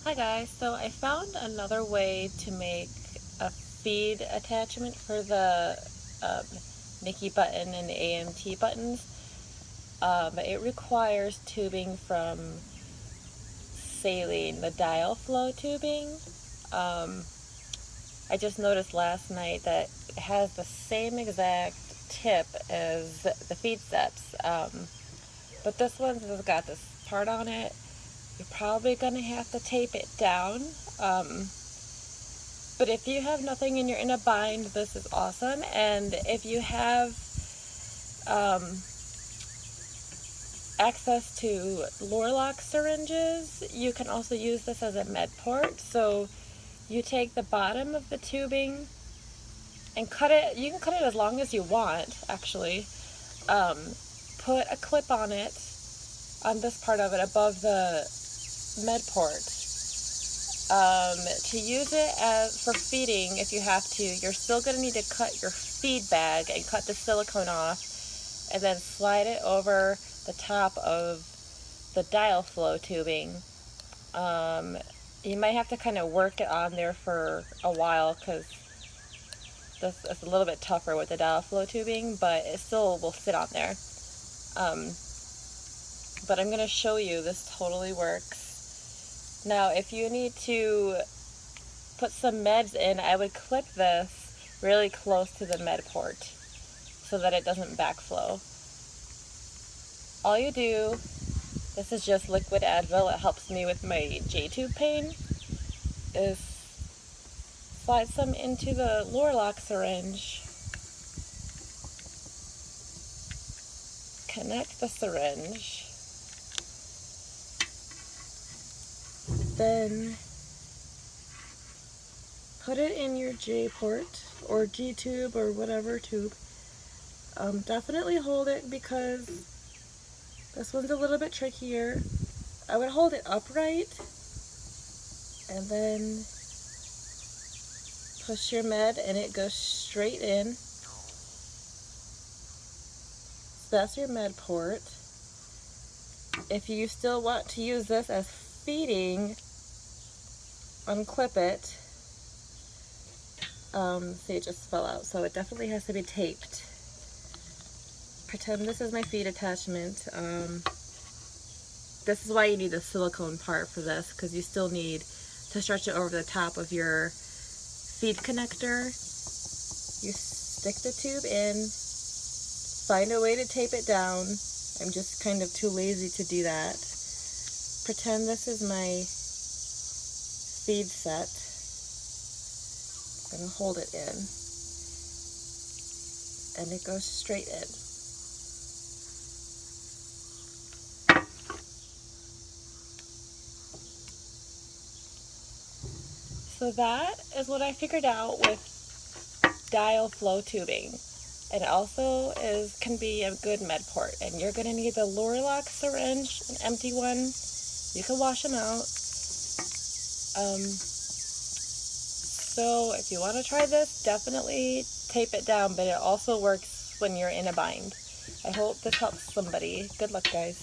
Hi guys, so I found another way to make a feed attachment for the Mickey button and the AMT buttons. It requires tubing from saline, the dial flow tubing. I just noticed last night that it has the same exact tip as the feed steps, but this one has got this part on it. You're probably going to have to tape it down. But if you have nothing and you're in a bind, this is awesome. And if you have access to leur-lock syringes, you can also use this as a med port. So you take the bottom of the tubing and cut it. You can cut it as long as you want, actually. Put a clip on it, on this part of it above the med port. To use it as for feeding, if you have to, you're still going to need to cut your feed bag and cut the silicone off and then slide it over the top of the dial flow tubing. You might have to kind of work it on there for a while because this is a little bit tougher with the dial flow tubing, but it still will sit on there. But I'm going to show you this totally works. Now, if you need to put some meds in, I would clip this really close to the med port so that it doesn't backflow. All you do, this is just liquid Advil, it helps me with my J-tube pain, is slide some into the leur-lock syringe, connect the syringe, then put it in your J port or G tube or whatever tube. Definitely hold it because this one's a little bit trickier. I would hold it upright and then push your med and it goes straight in. So that's your med port. If you still want to use this as feeding, unclip it. See, it just fell out, so it definitely has to be taped. Pretend this is my feed attachment. This is why you need the silicone part for this, because you still need to stretch it over the top of your feed connector. You stick the tube in, find a way to tape it down. I'm just kind of too lazy to do that. Pretend this is my feed set. I'm going to hold it in. And it goes straight in. So that is what I figured out with dial flow tubing. It also can be a good med port. And you're going to need the leur-lock syringe, an empty one. You can wash them out. So if you want to try this, definitely tape it down, but it also works when you're in a bind. I hope this helps somebody. Good luck, guys.